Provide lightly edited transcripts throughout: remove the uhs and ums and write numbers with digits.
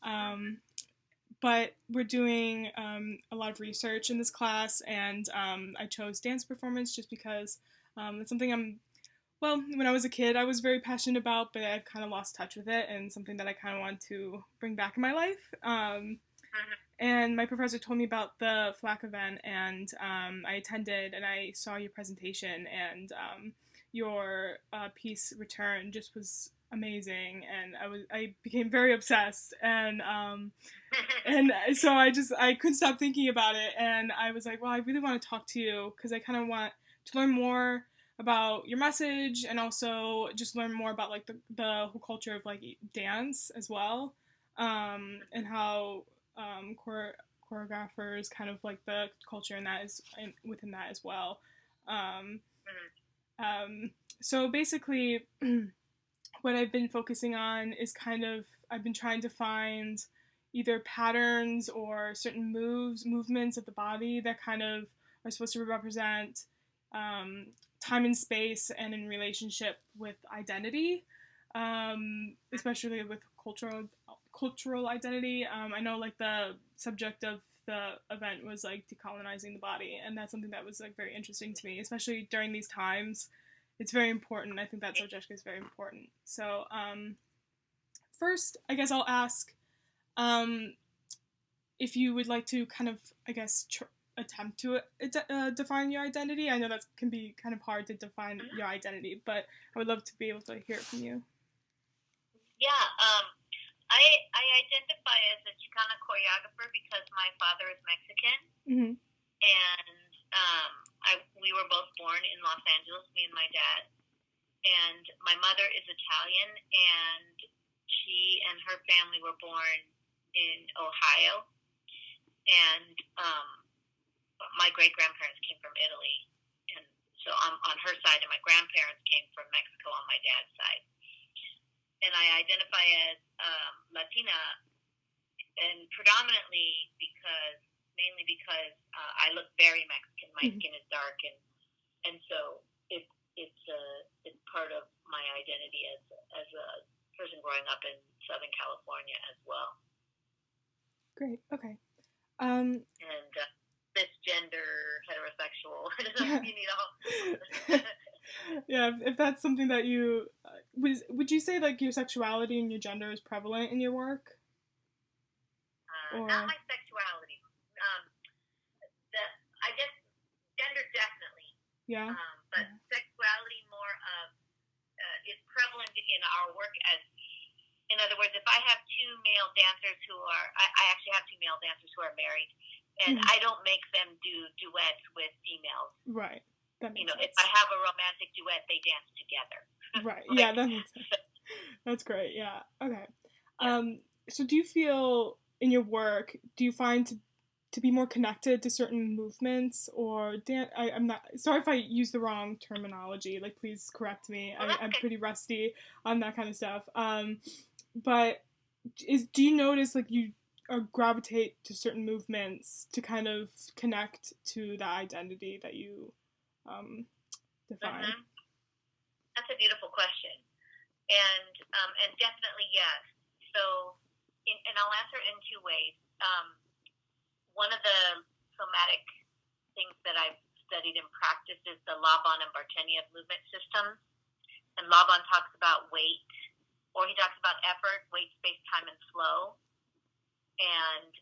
and but we're doing a lot of research in this class, and I chose dance performance just because it's something when I was a kid, I was very passionate about, but I've kind of lost touch with it, and something that I kind of want to bring back in my life. And my professor told me about the FLAC event, and I attended, and I saw your presentation, and your piece Return just was amazing, and I became very obsessed, and so I couldn't stop thinking about it, and I was like, well, I really want to talk to you because I kind of want to learn more about your message, and also just learn more about like the whole culture of like dance as well, and how choreographers kind of like the culture in that is within that as well. Um, so basically, what I've been focusing on is I've been trying to find either patterns or certain movements of the body that kind of are supposed to represent time and space and in relationship with identity, especially with cultural identity. I know like the subject of the event was like decolonizing the body, and that's something that was like very interesting to me, especially during these times. It's very important. I think that subject is very important. So first, I guess I'll ask if you would like to kind of, I guess, attempt to define your identity. I know that can be kind of hard to define your identity, but I would love to be able to hear it from you. Yeah, I identify as a Chicana choreographer because my father is Mexican, mm-hmm. and we were both born in Los Angeles, me and my dad, and my mother is Italian, and she and her family were born in Ohio, and my great-grandparents came from Italy, and so I'm on her side, and my grandparents came from Mexico on my dad's side. And I identify as Latina, and mainly because I look very Mexican. My skin is dark, and so it's part of my identity as a person growing up in Southern California as well. Great. Okay. And cisgender, heterosexual. Yeah, if that's something that you would you say like your sexuality and your gender is prevalent in your work? Not my sexuality. I guess gender definitely. Yeah. But sexuality more of is prevalent in our work as. In other words, if I have two male dancers I actually have two male dancers who are married, and I don't make them do duets with females. Right. That makes sense. If I have a romantic duet, they dance together. Right. Yeah, that makes sense. That's great. Yeah. Okay. Yeah. So do you feel in your work, do you find to be more connected to certain movements or I'm not sorry if I use the wrong terminology. Like, please correct me. I'm pretty rusty on that kind of stuff. But do you notice like you gravitate to certain movements to kind of connect to the identity that you define? Mm-hmm. That's a beautiful question, and definitely yes. So, and I'll answer it in two ways. One of the somatic things that I've studied and practiced is the Laban and Barteniev movement system, and Laban talks about weight. Or he talks about effort, weight, space, time, and flow. And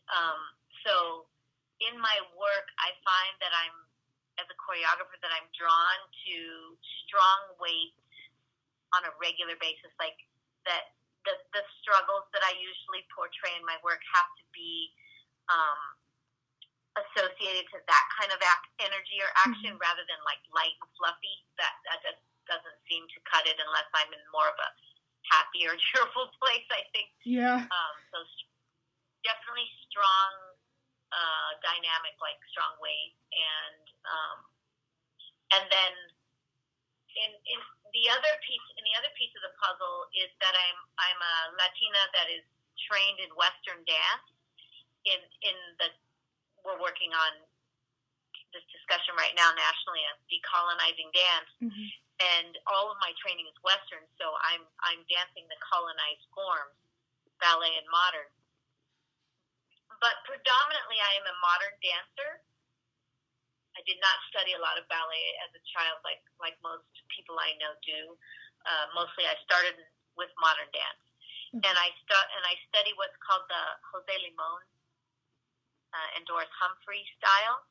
so in my work, I find that as a choreographer, that I'm drawn to strong weight on a regular basis. Like that the struggles that I usually portray in my work have to be associated to that kind of energy or action rather than like light and fluffy. That just doesn't seem to cut it unless I'm in more of a happy or cheerful place, I think. Yeah. So definitely strong, dynamic, like strong weight, and then in the other piece of the puzzle is that I'm a Latina that is trained in Western dance. We're working on this discussion right now nationally of decolonizing dance. And all of my training is Western, so I'm dancing the colonized forms. ballet and modern. But predominantly I am a modern dancer. I did not study a lot of ballet as a child like most people I know do. Mostly I started with modern dance. And I study what's called the Jose Limon and Doris Humphrey style,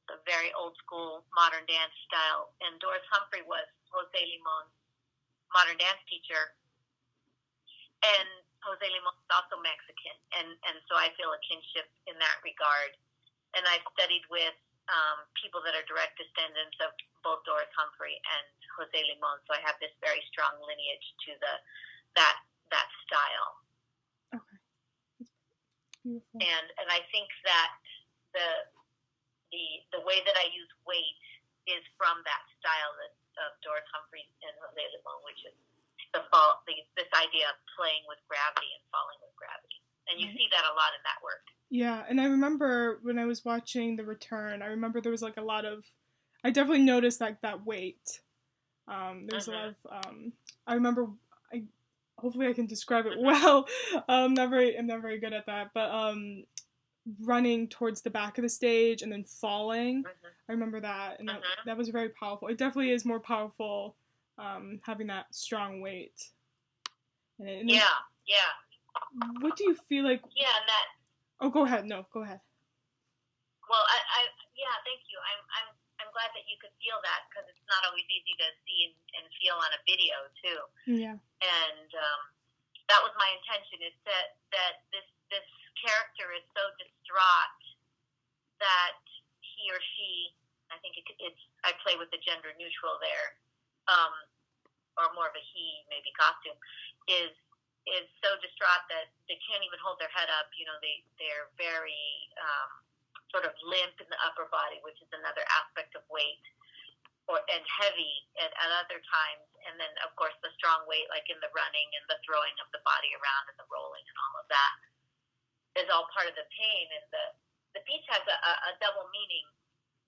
the very old school modern dance style. And Doris Humphrey was Jose Limon's modern dance teacher. And Jose Limon is also Mexican, and so I feel a kinship in that regard. And I studied with people that are direct descendants of both Doris Humphrey and Jose Limon, so I have this very strong lineage to that style. Okay. Beautiful. And I think that the way that I use weight is from that style of Doris Humphrey and Jose Limon, which is this idea of playing with gravity and falling with gravity. And you see that a lot in that work. Yeah, and I remember when I was watching The Return, I remember there was like a lot of, I definitely noticed like that weight. There's a lot of, I remember, hopefully I can describe it well. I'm not very good at that, but running towards the back of the stage and then falling. I remember that, and that was very powerful. It definitely is more powerful having that strong weight. And yeah. What do you feel like? Yeah, and that. Oh, go ahead. No, go ahead. Well, thank you. I'm glad that you could feel that, because it's not always easy to see and feel on a video too. Yeah. And that was my intention. Is that this character is so distraught that he or she, I think it's I play with the gender neutral there, or more of a he, maybe costume, is so distraught that they can't even hold their head up. You know, they're very sort of limp in the upper body, which is another aspect of weight, and heavy at other times. And then, of course, the strong weight, like in the running and the throwing of the body around and the rolling and all of that, is all part of the pain. And the piece has a double meaning.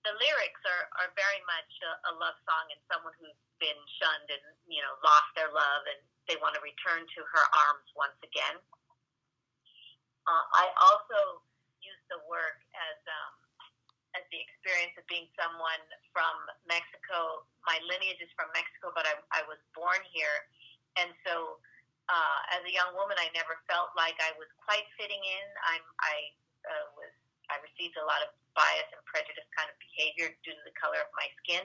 The lyrics are very much a love song and someone who's been shunned and, you know, lost their love, and they want to return to her arms once again. I also use the work as the experience of being someone from Mexico. My lineage is from Mexico, but I was born here, and so as a young woman, I never felt like I was quite fitting in. I received a lot of bias and prejudice kind of behavior due to the color of my skin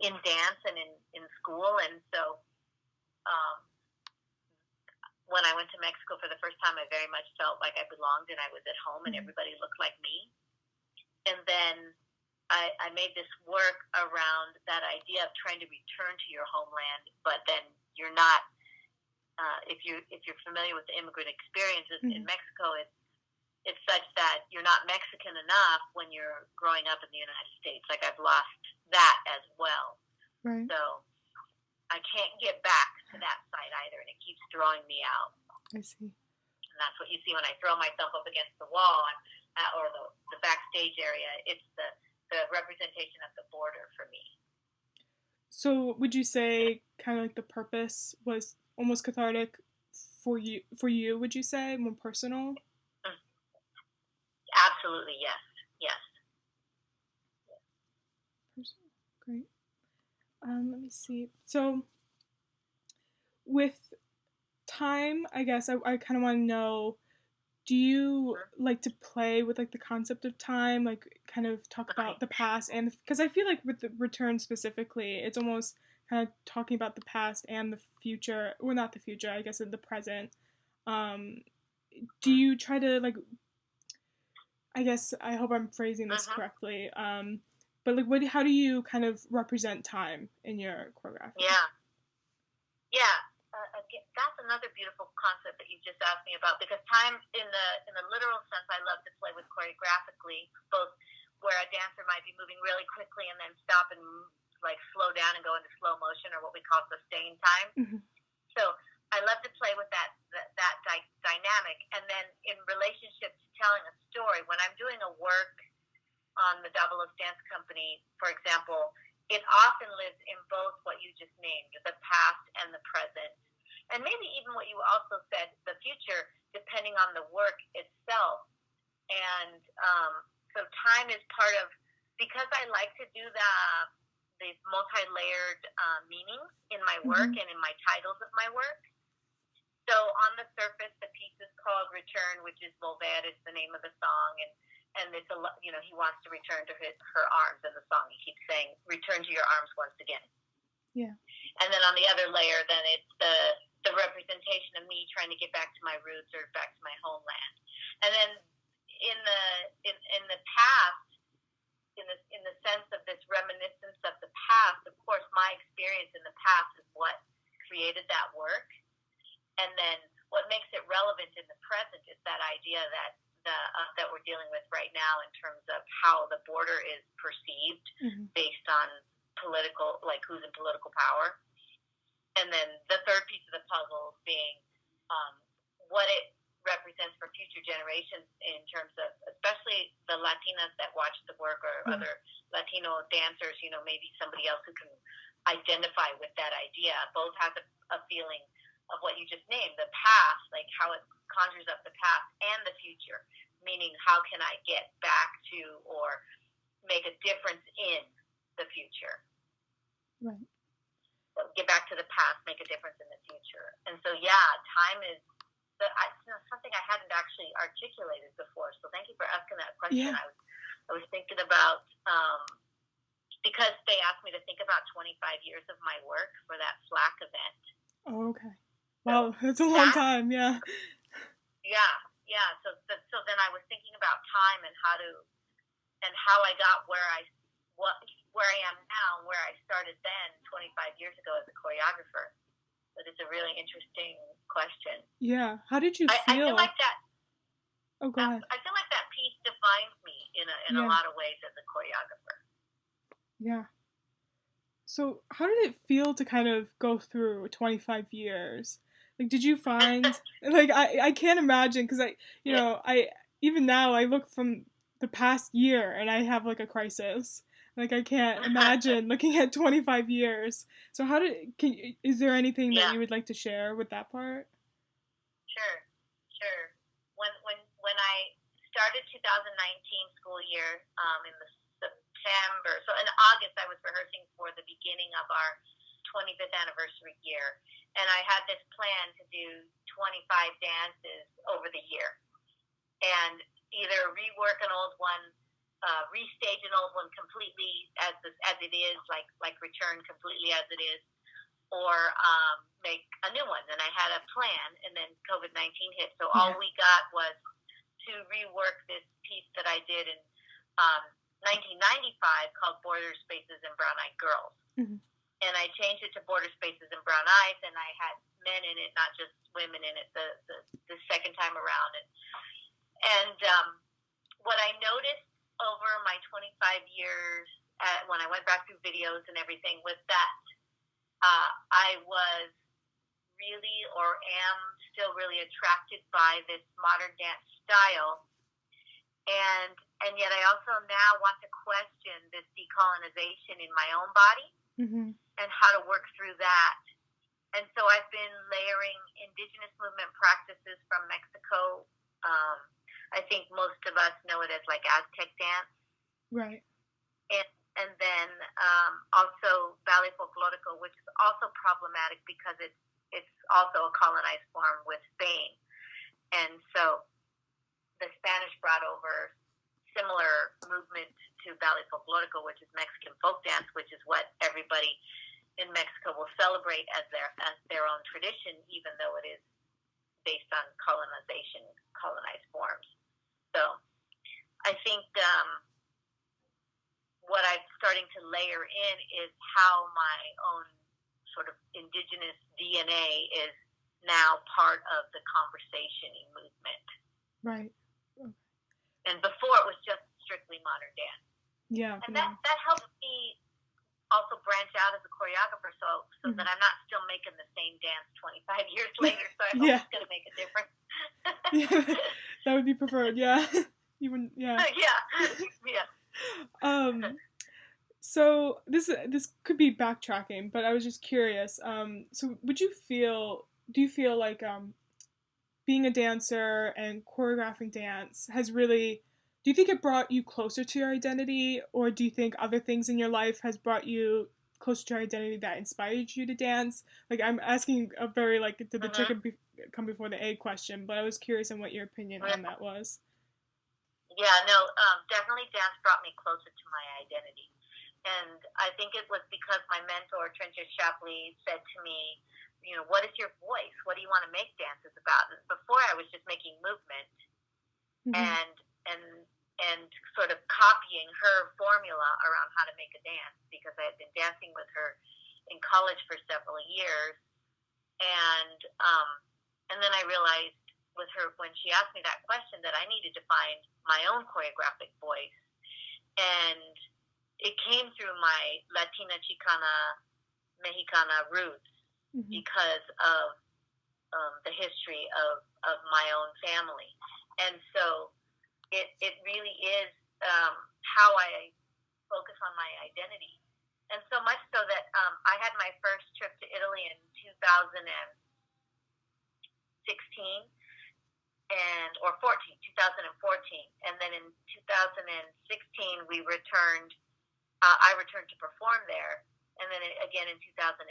in dance and in school. And so when I went to Mexico for the first time, I very much felt like I belonged and I was at home and everybody looked like me. And then I made this work around that idea of trying to return to your homeland, but then you're not, if you're familiar with the immigrant experiences in Mexico, it's such that you're not Mexican enough when you're growing up in the United States. Like, I've lost that as well. Right. So I can't get back to that side either, and it keeps throwing me out. I see. And that's what you see when I throw myself up against the wall or the backstage area. It's the representation of the border for me. So would you say kind of like the purpose was almost cathartic for you, would you say? More personal? Absolutely, yes. Great. Let me see. So, with time, I guess I kind of want to know, do you like to play with like the concept of time, like kind of talk about the past, and because I feel like with the Return specifically, it's almost kind of talking about the past and the future, well, not the future, I guess in the present. Do you try to like, I guess I hope I'm phrasing this correctly. But like, how do you kind of represent time in your choreography? Yeah. Again, that's another beautiful concept that you just asked me about, because time, in the literal sense, I love to play with choreographically, both where a dancer might be moving really quickly and then stop and like slow down and go into slow motion, or what we call sustained time. So I love to play with that dynamic. And then in relationship to telling a story, when I'm doing a work on the Davalos Dance Company, for example, it often lives in both what you just named, the past and the present. And maybe even what you also said, the future, depending on the work itself. And so time is part of, because I like to do these multi-layered meanings in my work and in my titles of my work. So on the surface, the piece is called Return, which is Volver, is the name of the song, and it's he wants to return to her arms in the song. He keeps saying, "Return to your arms once again." Yeah. And then on the other layer, then it's the representation of me trying to get back to my roots or back to my homeland. And then in the past, in the sense of this reminiscence of the past, of course, my experience in the past is what created that work. And then what makes it relevant in the present is that idea that we're dealing with right now in terms of how the border is perceived based on political, like who's in political power. And then the third piece of the puzzle being what it represents for future generations in terms of, especially the Latinas that watch the work or other Latino dancers, maybe somebody else who can identify with that idea. Both have a feeling of what you just named, the past, like how it conjures up the past, and the future, meaning how can I get back to or make a difference in the future. Right. So get back to the past, make a difference in the future. And so, yeah, time is something I hadn't actually articulated before. So thank you for asking that question. Yeah. I was thinking about, because they asked me to think about 25 years of my work for that FLAC event. Oh, okay. Wow, that's a long time, yeah. Yeah. So then I was thinking about time and how I got where I am now, where I started then 25 years ago as a choreographer. But it's a really interesting question. Yeah. How did you feel? I feel like that. Oh, go ahead. I feel like that piece defines me in a lot of ways as a choreographer. Yeah. So how did it feel to kind of go through 25 years? Like, did you find, like, I can't imagine, because I even now, I look from the past year, and I have, like, a crisis. Like, I can't imagine looking at 25 years. So is there anything that you would like to share with that part? Sure. When I started 2019 school year in the September, so in August I was rehearsing for the beginning of our 25th anniversary year, and I had this plan to do 25 dances over the year, and either rework an old one, restage an old one completely as it is, like Return completely as it is, or make a new one. And I had a plan, and then COVID-19 hit, so all we got was to rework this piece that I did in 1995 called Border Spaces and Brown Eyed Girls. And I changed it to Border Spaces and Brown Eyes, and I had men in it, not just women in it, the second time around. And what I noticed over my 25 years, when I went back through videos and everything, was that I was really, or am still really, attracted by this modern dance style. And yet I also now want to question this decolonization in my own body and how to work through that. And so I've been layering indigenous movement practices from Mexico. I think most of us know it as like Aztec dance. Right. And then also ballet folklorico, which is also problematic because it's also a colonized form with Spain. And so the Spanish brought over similar movement to ballet folklorico, which is Mexican folk dance, which is what everybody in Mexico will celebrate as their own tradition, even though it is based on colonized forms. So I think what I'm starting to layer in is how my own sort of indigenous DNA is now part of the conversation in movement. Right. And before it was just strictly modern dance. Yeah. And that helps me also branch out as a choreographer, so that I'm not still making the same dance 25 years later, so I hope it's going to make a difference. Yeah, that would be preferred, yeah. You wouldn't, yeah. Yeah. So this could be backtracking, but I was just curious. So do you feel like being a dancer and choreographing dance has really, do you think it brought you closer to your identity, or do you think other things in your life has brought you closer to your identity that inspired you to dance? Like, I'm asking a very, like, did the Mm-hmm. come before the egg question, but I was curious on what your opinion on that was. Yeah, no, definitely dance brought me closer to my identity. And I think it was because my mentor, Trencher Shapley, said to me, you know, what is your voice? What do you want to make dances about? And before I was just making movement Mm-hmm. and and and sort of copying her formula around how to make a dance because I had been dancing with her in college for several years. And then I realized with her when she asked me that question that I needed to find my own choreographic voice, and it came through my Latina, Chicana, Mexicana roots Mm-hmm. because of the history of my own family. And so it really is how I focus on my identity. And so much so that I had my first trip to Italy in 2016 and or 2014, and then in 2016 we returned. I returned to perform there, and then again in 2018.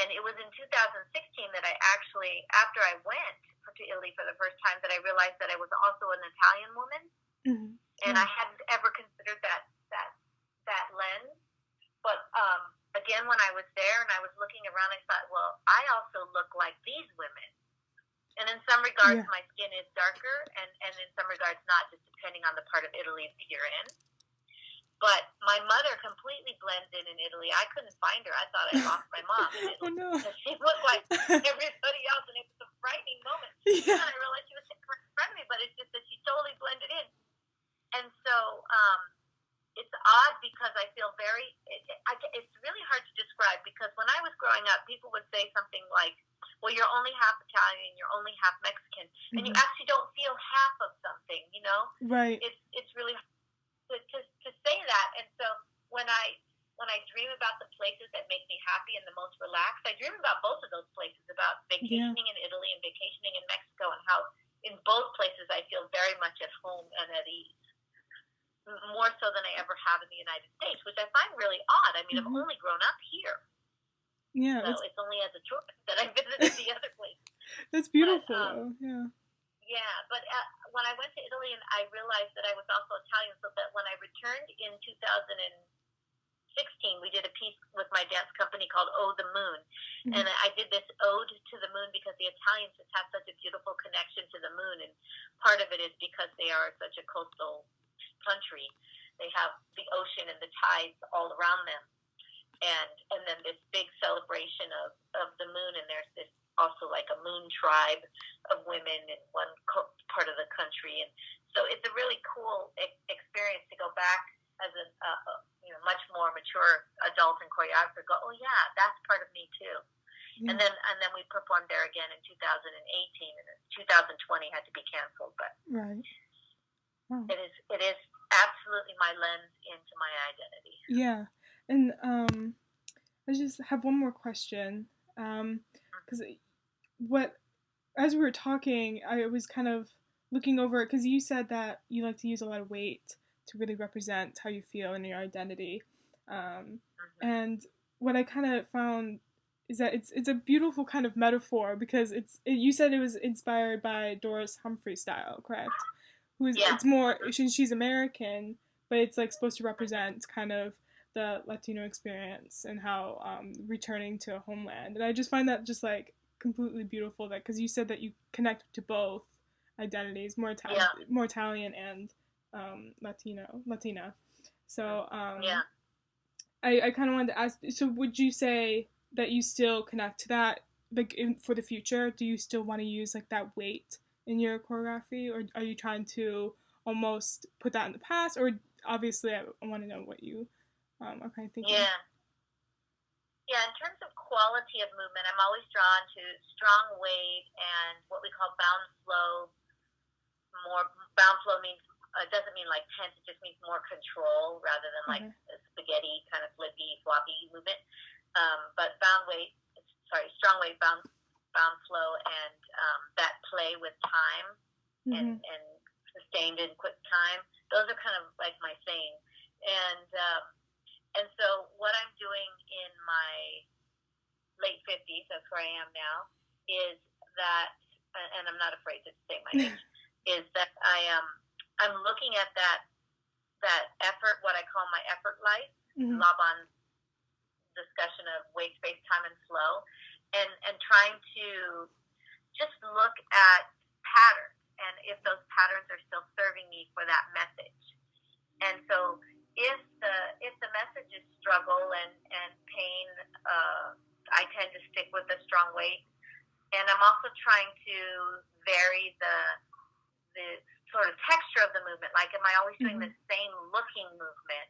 And it was in 2016 that I actually, after I went to Italy for the first time, that I realized that I was also an Italian woman, Mm-hmm. and Yeah. I hadn't ever considered that lens. But again, when I was there and I was looking around, I thought, well, I also look like these women. And in some regards, Yeah. my skin is darker, and in some regards not, just depending on the part of Italy that you're in. But my mother completely blended in Italy. I couldn't find her. I thought I lost my mom in Oh Italy no. because she looked like everybody else, and it was a frightening moment. And Yeah. then I realized she was sitting right in front of me, but it's just that she totally blended in. And so it's odd because I feel it's really hard to describe because when I was growing up, people would say something like, well, you're only half Italian, you're only half Mexican, and you Mm-hmm. actually don't feel half of something, you know? Right. It's really hard to say that. And so when I dream about the places that make me happy and the most relaxed, I dream about both of those places, about Yeah. vacationing in Italy and vacationing in Mexico, and how in both places I feel very much at home and at ease, more so than I ever have in the United States, which I find really odd. I mean, I've Mm-hmm. only grown up here, Yeah. so it's only as a tourist that I visited the other places. That's But beautiful though. Yeah. yeah, but when I went to Italy, and I realized that I was also Italian, so that when I returned in 2016, we did a piece with my dance company called "Oh the Moon," Mm-hmm. and I did this ode to the moon because the Italians just have such a beautiful connection to the moon, and part of it is because they are such a coastal country. They have the ocean and the tides all around them, and then this big celebration of the moon, and there's this also like a moon tribe of women in one part of the country, and so it's a really cool experience to go back as a much more mature adult and choreographer. Go, oh yeah, that's part of me too. Yeah. And then we performed there again in 2018, and 2020 had to be canceled, but Right. Wow. it is absolutely my lens into my identity. Yeah. And I just have one more question. Because what, as we were talking, I was kind of looking over it because you said that you like to use a lot of weight to really represent how you feel and your identity. Mm-hmm. And what I kind of found is that it's a beautiful kind of metaphor because you said it was inspired by Doris Humphrey style, correct? Who's Yeah. it's more Mm-hmm. she's American, but it's like supposed to Mm-hmm. represent kind of the Latino experience and how returning to a homeland. And I just find that just like completely beautiful that because you said that you connect to both identities, Yeah. more Italian and Latina. So Yeah. I kind of wanted to ask. So would you say that you still connect to that, like for the future? Do you still want to use like that weight in your choreography, or are you trying to almost put that in the past? Or obviously, I want to know what you are kind of thinking. Yeah. Yeah, in terms of quality of movement, I'm always drawn to strong weight and what we call bound flow. More bound flow means doesn't mean like tense; it just means more control rather than like Okay. a spaghetti kind of flippy floppy movement. But bound weight, sorry, strong weight, bound bound flow and that play with time Mm-hmm. and sustained and quick time. Those are kind of like my thing. And so what I'm doing in my late 50s, that's where I am now, is that, and I'm not afraid to say my age, is that I'm looking at that effort, what I call my effort life, Mm-hmm. Laban's discussion of weight, space, time, and flow, and trying to just look at patterns and if those patterns are still serving me for that message. And so if the message is struggle and pain, I tend to stick with the strong weight. And I'm also trying to vary the sort of texture of the movement. Like, am I always doing the same looking movement?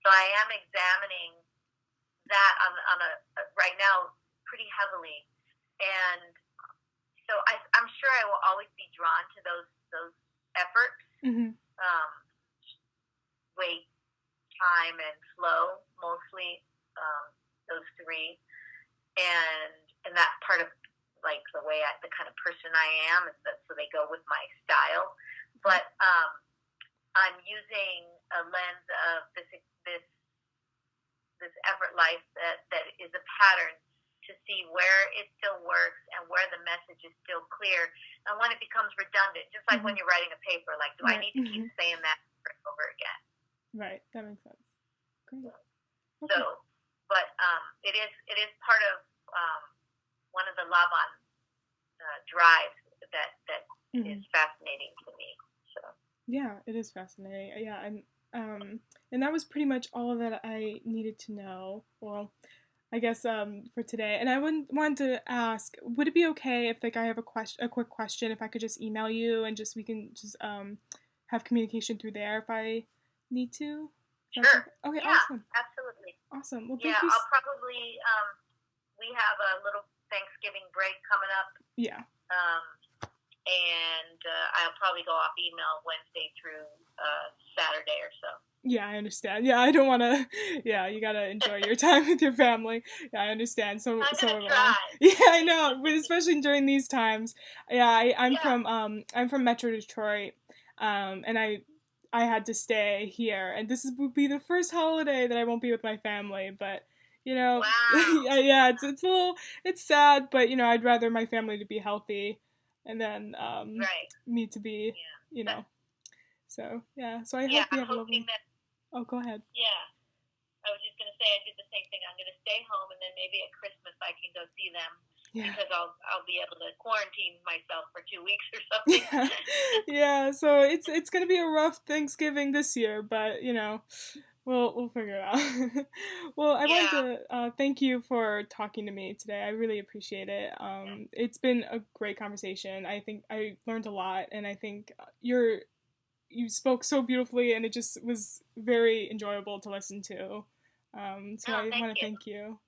So I am examining that on a right now pretty heavily, and so I'm sure I will always be drawn to those efforts, Mm-hmm. weight, time, and flow, mostly those three, and that part of like the way the kind of person I am, so they go with my style, but I'm using a lens of this effort life that is a pattern to see where it still works and where the message is still clear. And when it becomes redundant, just like when you're writing a paper, like, do I need to keep saying that over again? Right, that makes sense. Great. Okay. So, but it is part of one of the Laban drives that is fascinating to me. So. Yeah, it is fascinating. Yeah, and that was pretty much all that I needed to know. Well, I guess for today. And I wanted to ask, would it be okay if like I have a quick question, if I could just email you and we can just have communication through there if I need to? Sure. Okay, yeah, awesome. Absolutely. Awesome. Well, yeah, I'll probably we have a little Thanksgiving break coming up. Yeah. And I'll probably go off email Wednesday through Saturday or so. Yeah, I understand. Yeah, I don't want to. Yeah, you gotta enjoy your time with your family. Yeah, I understand. So I'm so gonna try. Yeah, I know, but especially during these times. Yeah, I'm from Metro Detroit, and I had to stay here, and would be the first holiday that I won't be with my family. But you know, wow. yeah, it's sad, but you know, I'd rather my family to be healthy, and then right. me to be, you know. So yeah, so I hope you have a lovely. Oh, go ahead. Yeah, I was just gonna say I did the same thing. I'm gonna stay home, and then maybe at Christmas I can go see them. Yeah. Because I'll be able to quarantine myself for 2 weeks or something. Yeah. So it's gonna be a rough Thanksgiving this year, but you know, we'll figure it out. Well, I wanted to thank you for talking to me today. I really appreciate it. It's been a great conversation. I think I learned a lot, and I think you spoke so beautifully, and it just was very enjoyable to listen to. So I want to thank you.